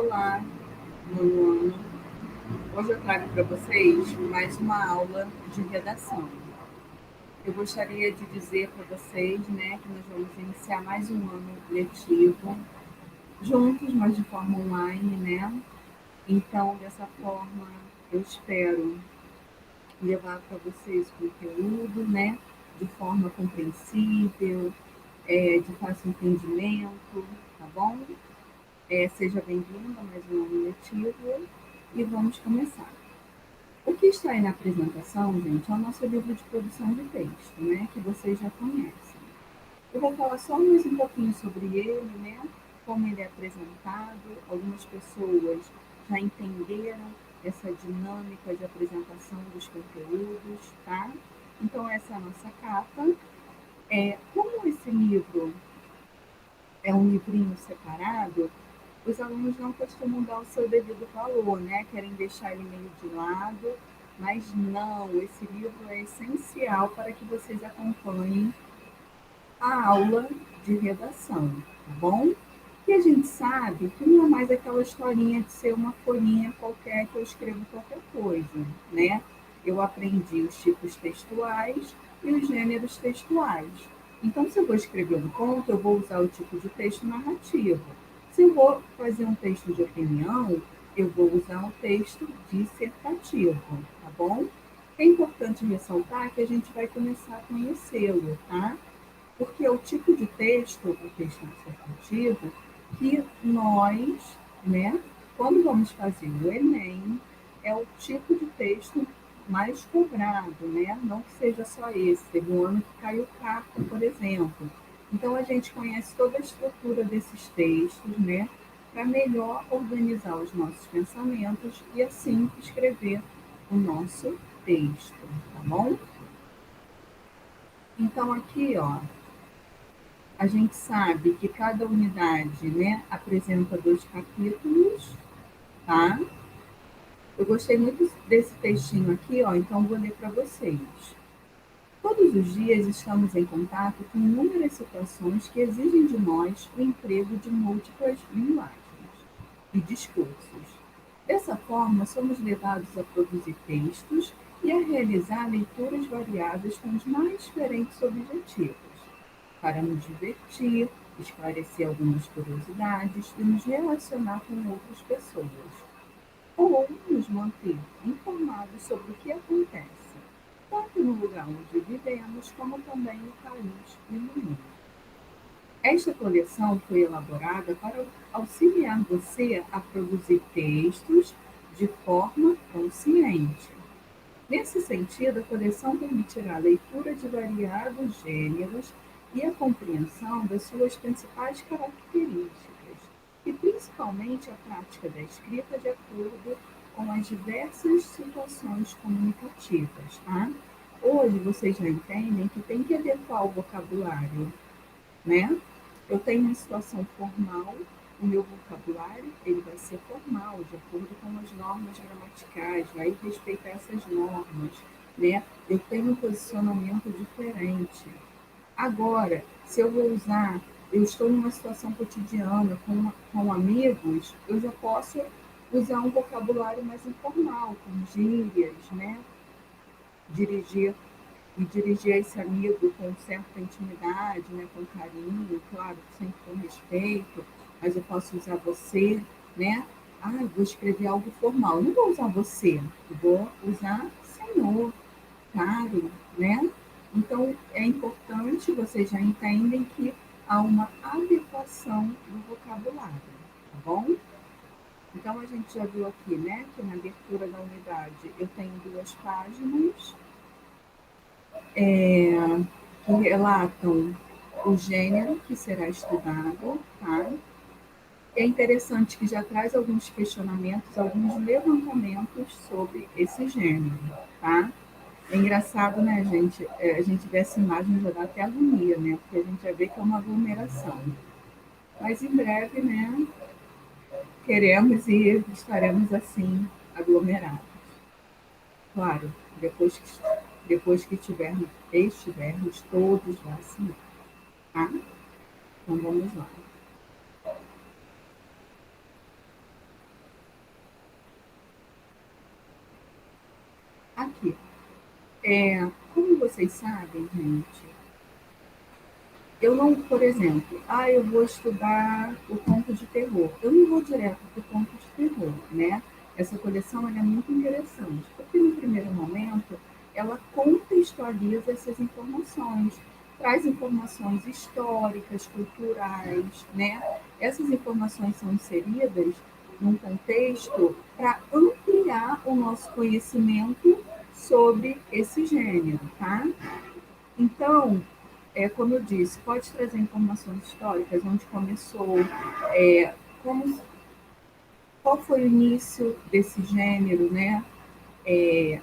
Olá, nono ano. Hoje eu trago para vocês mais uma aula de redação. Eu gostaria de dizer para vocês, né, que nós vamos iniciar mais um ano letivo juntos, mas de forma online, né? Então, dessa forma, eu espero levar para vocês o conteúdo, né, de forma compreensível, de fácil entendimento, tá bom? Seja bem-vindo a mais um ano letivo e vamos começar. O que está aí na apresentação, gente, é o nosso livro de produção de texto, né, que vocês já conhecem. Eu vou falar só mais um pouquinho sobre ele, né, como ele é apresentado. Algumas pessoas já entenderam essa dinâmica de apresentação dos conteúdos, tá? Então, essa é a nossa capa. Como esse livro é um livrinho separado, os alunos não costumam dar o seu devido valor, né? Querem deixar ele meio de lado, mas não, esse livro é essencial para que vocês acompanhem a aula de redação, tá bom? E a gente sabe que não é mais aquela historinha de ser uma folhinha qualquer que eu escrevo qualquer coisa, né? Eu aprendi os tipos textuais e os gêneros textuais. Então, se eu vou escrever um conto, eu vou usar o tipo de texto narrativo. Se eu vou fazer um texto de opinião, eu vou usar um texto dissertativo, tá bom? É importante ressaltar que a gente vai começar a conhecê-lo, tá? Porque é o tipo de texto, o texto dissertativo, que nós, né, quando vamos fazer o Enem, é o tipo de texto mais cobrado, né? Não que seja só esse, teve um ano que caiu carta, por exemplo. Então a gente conhece toda a estrutura desses textos, né? Para melhor organizar os nossos pensamentos e assim escrever o nosso texto, tá bom? Então aqui, ó, a gente sabe que cada unidade, né, apresenta 2 capítulos, tá? Eu gostei muito desse textinho aqui, ó, então vou ler para vocês. Todos os dias estamos em contato com inúmeras situações que exigem de nós o emprego de múltiplas linguagens e discursos. Dessa forma, somos levados a produzir textos e a realizar leituras variadas com os mais diferentes objetivos, para nos divertir, esclarecer algumas curiosidades e nos relacionar com outras pessoas, ou nos manter informados sobre o que acontece, tanto no lugar onde vivemos, como também no país e no mundo. Esta coleção foi elaborada para auxiliar você a produzir textos de forma consciente. Nesse sentido, a coleção permitirá a leitura de variados gêneros e a compreensão das suas principais características, e principalmente a prática da escrita de acordo com as diversas situações comunicativas. Tá? Hoje vocês já entendem que tem que adequar o vocabulário, né? Eu tenho uma situação formal, o meu vocabulário ele vai ser formal, de acordo com as normas gramaticais, vai respeitar essas normas, né? Eu tenho um posicionamento diferente. Agora, se eu vou usar, eu estou numa situação cotidiana com amigos, eu já posso usar um vocabulário mais informal, com gírias, né? Dirigir dirigir a esse amigo com certa intimidade, né, com carinho, claro, sempre com respeito, mas eu posso usar você, né? Ah, eu vou escrever algo formal. Não vou usar você, eu vou usar senhor, caro, né? Então, é importante, vocês já entendem que há uma adequação do vocabulário, tá bom? Então, a gente já viu aqui, né, que na abertura da unidade eu tenho 2 páginas, que relatam o gênero que será estudado, tá? É interessante que já traz alguns questionamentos, alguns levantamentos sobre esse gênero, tá? É engraçado, né, gente? A gente vê essa imagem já dá até agonia, né? Porque a gente já vê que é uma aglomeração. Mas em breve, né, queremos e estaremos assim, aglomerados. Claro, depois que estivermos todos vacinados, tá? Então vamos lá. aqui. Como vocês sabem, gente, eu não, por exemplo, eu vou estudar o conto de terror. Eu não vou direto para o conto de terror, né? Essa coleção é muito interessante, porque no primeiro momento ela contextualiza essas informações, traz informações históricas, culturais, né? Essas informações são inseridas num contexto para ampliar o nosso conhecimento sobre esse gênero, tá? Então, como eu disse, pode trazer informações históricas, onde começou, é, como, qual foi o início desse gênero, né? É,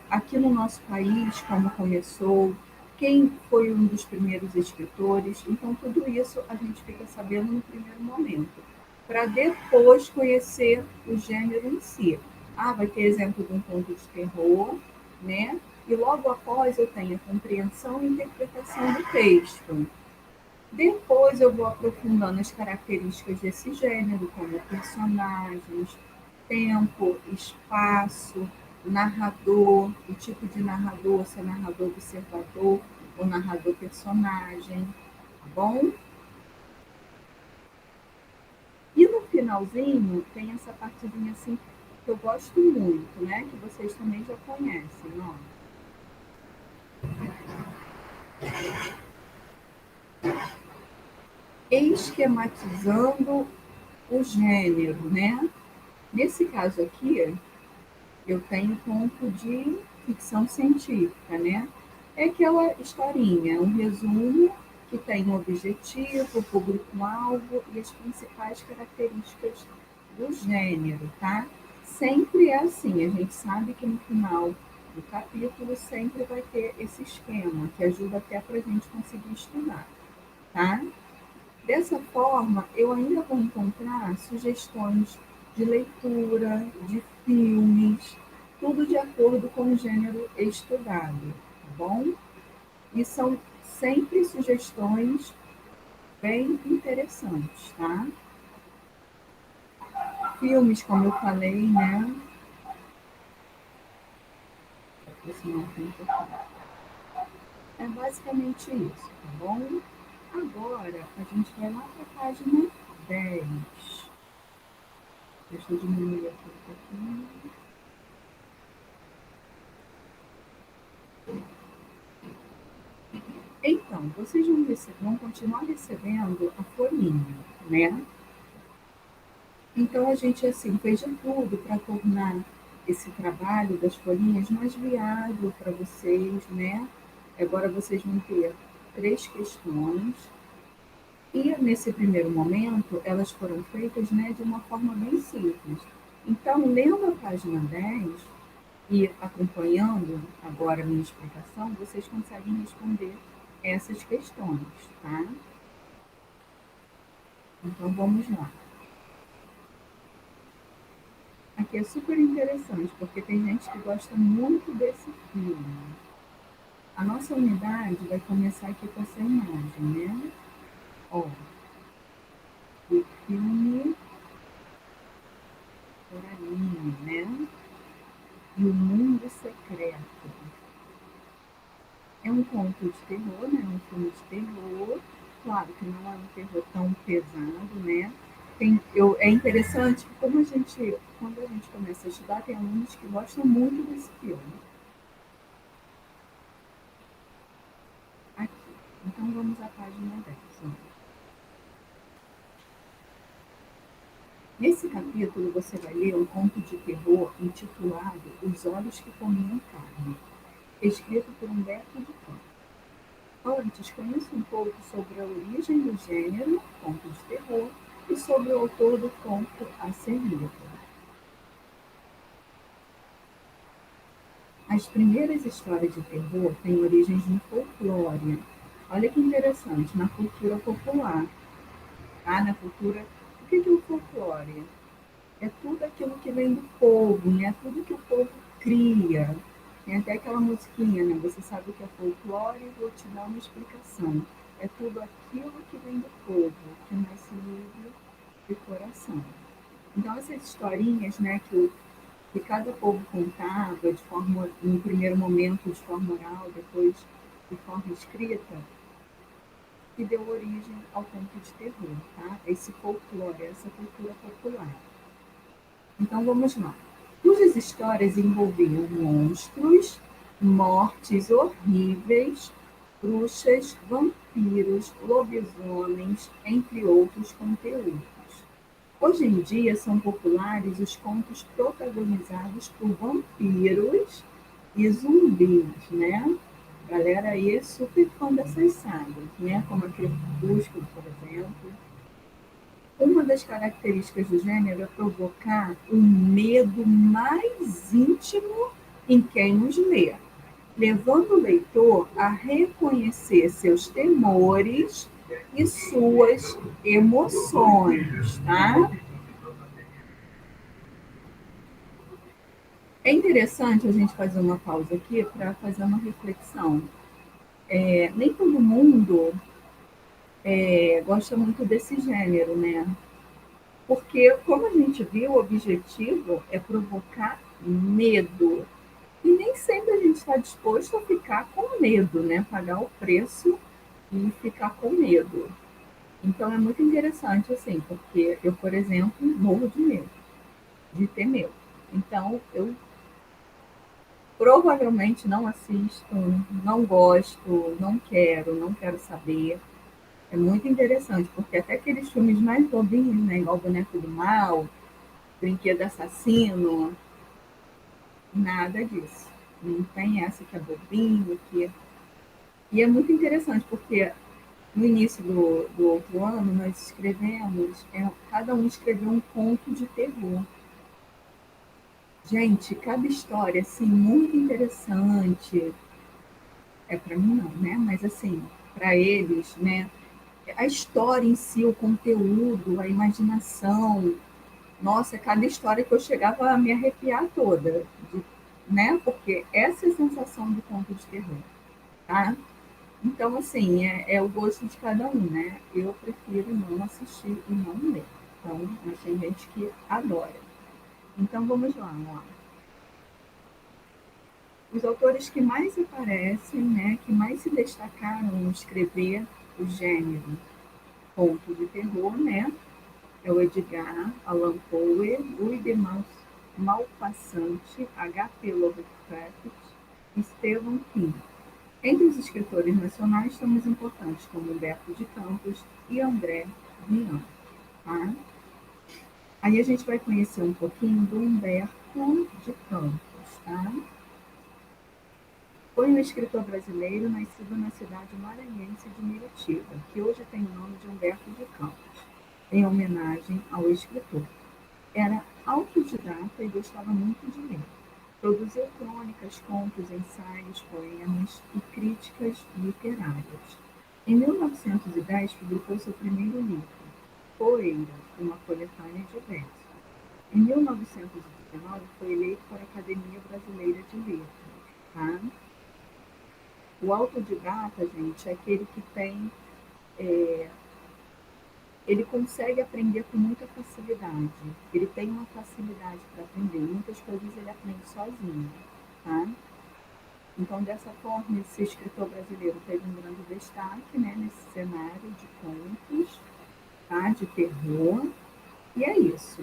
aqui no nosso país, como começou, quem foi um dos primeiros escritores. Então, tudo isso a gente fica sabendo no primeiro momento, para depois conhecer o gênero em si. Vai ter exemplo de um conto de terror, né? E logo após eu tenho a compreensão e interpretação do texto. Depois eu vou aprofundando as características desse gênero, como personagens, tempo, espaço, narrador, o tipo de narrador, se é narrador observador ou narrador personagem, tá bom? E no finalzinho tem essa partezinha assim que eu gosto muito, né? Que vocês também já conhecem, ó. Esquematizando o gênero, né? Nesse caso aqui, eu tenho conto de ficção científica, né? É aquela historinha, um resumo que tem um objetivo, público-alvo e as principais características do gênero, tá? Sempre é assim, a gente sabe que no final do capítulo sempre vai ter esse esquema, que ajuda até para a gente conseguir estudar, tá? Dessa forma, eu ainda vou encontrar sugestões de leitura, de filmes, tudo de acordo com o gênero estudado, tá bom? E são sempre sugestões bem interessantes, tá? Filmes, como eu falei, né? É basicamente isso, tá bom? Agora, a gente vai lá para a página 10. Deixa eu diminuir aqui um pouquinho. Então, vocês vão continuar recebendo a folhinha, né? Então, a gente, assim, fez de tudo para tornar esse trabalho das folhinhas mais viável para vocês, né? Agora vocês vão ter 3 questões. E, nesse primeiro momento, elas foram feitas, né, de uma forma bem simples. Então, lendo a página 10 e acompanhando agora a minha explicação, vocês conseguem responder essas questões, tá? Então vamos lá. Aqui é super interessante, porque tem gente que gosta muito desse filme. A nossa unidade vai começar aqui com essa imagem, né? Ó, o filme Coraline, né? E o Mundo Secreto. É um conto de terror, né? Um filme de terror. Claro que não é um terror tão pesado, né? É interessante que quando a gente começa a estudar, tem alunos que gostam muito desse filme. Aqui. Então vamos à página 10. Ó. Nesse capítulo você vai ler um conto de terror intitulado Os Olhos que Comiam Carne, escrito por Humberto de Campos. Antes, conheça um pouco sobre a origem do gênero, conto de terror, e sobre o autor do conto a ser lido. As primeiras histórias de terror têm origens no folclore. Olha que interessante, na cultura popular. Tá? Na cultura. O que é o folclore? É tudo aquilo que vem do povo, né? Tudo que o povo cria. Tem até aquela musiquinha, né? Você sabe o que é folclore, vou te dar uma explicação. É tudo aquilo que vem do povo, que nasce livre de coração. Então, essas historinhas, né, que que cada povo contava de forma, no primeiro momento de forma oral, depois de forma escrita, que deu origem ao conto de terror, tá? Esse folclore, essa cultura popular. Então vamos lá. Cujas histórias envolviam monstros, mortes horríveis, bruxas, vampiros, lobisomens, entre outros conteúdos. Hoje em dia são populares os contos protagonizados por vampiros e zumbis, né? A galera aí é super fã dessas sagas, né? Como a Crepúsculo, por exemplo. Uma das características do gênero é provocar o medo mais íntimo em quem nos lê, levando o leitor a reconhecer seus temores e suas emoções, tá? É interessante a gente fazer uma pausa aqui para fazer uma reflexão. Nem todo mundo gosta muito desse gênero, né? Porque, como a gente viu, o objetivo é provocar medo. E nem sempre a gente está disposto a ficar com medo, né? Pagar o preço e ficar com medo. Então é muito interessante, assim, porque eu, por exemplo, morro de medo, de ter medo. Então eu provavelmente não assisto, não gosto, não quero saber. É muito interessante, porque até aqueles filmes mais bobinhos, né? Igual o Boneco do Mal, Brinquedo Assassino, nada disso. Não tem essa que é bobinho, que... E é muito interessante, porque no início do outro ano nós escrevemos, cada um escreveu um conto de terror. Gente, cada história, assim, muito interessante. É para mim não, né? Mas assim, para eles, né? A história em si, o conteúdo, a imaginação. Nossa, cada história que eu chegava a me arrepiar toda, né? Porque essa é a sensação do conto de terror, tá? Então, assim, é o gosto de cada um, né? Eu prefiro não assistir e não ler. Então, mas tem gente que adora. Então, vamos lá, ó. Os autores que mais aparecem, né, que mais se destacaram em escrever o gênero conto de terror, né, é o Edgar Allan Poe, Guy de Maupassant, H.P. Lovecraft e Stephen King. Entre os escritores nacionais temos importantes como Humberto de Campos e André Bianco. Tá? Aí a gente vai conhecer um pouquinho do Humberto de Campos. Tá? Foi um escritor brasileiro nascido na cidade maranhense de Miritiba, que hoje tem o nome de Humberto de Campos, em homenagem ao escritor. Era autodidata e gostava muito de ler. Produziu crônicas, contos, ensaios, poemas e críticas literárias. Em 1910, publicou seu primeiro livro, Poeira, uma coletânea de versos. Em 1919, foi eleito para a Academia Brasileira de Letras. Tá? O autodidata, gente, é aquele que tem, ele consegue aprender com muita facilidade. Ele tem uma facilidade para aprender. Muitas coisas ele aprende sozinho, tá? Então, dessa forma, esse escritor brasileiro teve um grande destaque, né, nesse cenário de contos, tá, de terror. E é isso.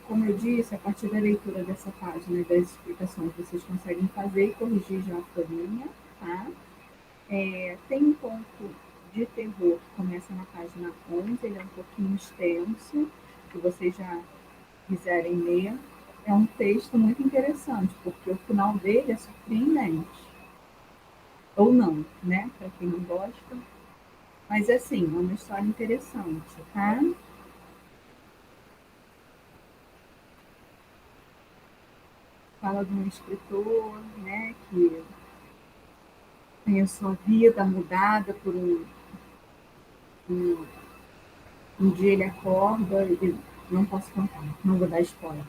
Como eu disse, a partir da leitura dessa página e das explicações, vocês conseguem fazer e corrigir já a folhinha, tá? Tem um conto de terror que começa na página 11, ele é um pouquinho extenso, se vocês já quiserem ler. É um texto muito interessante, porque o final dele é surpreendente. Ou não, né? Para quem não gosta. Mas, assim, é uma história interessante, tá? Fala de um escritor, né, que tem a sua vida mudada por um, um dia ele acorda e não posso contar, não vou dar spoiler.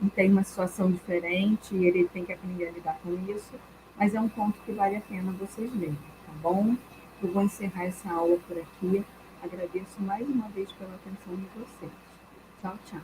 E tem uma situação diferente e ele tem que aprender a lidar com isso, mas é um conto que vale a pena vocês lerem, tá bom? Eu vou encerrar essa aula por aqui. Agradeço mais uma vez pela atenção de vocês. Tchau, tchau.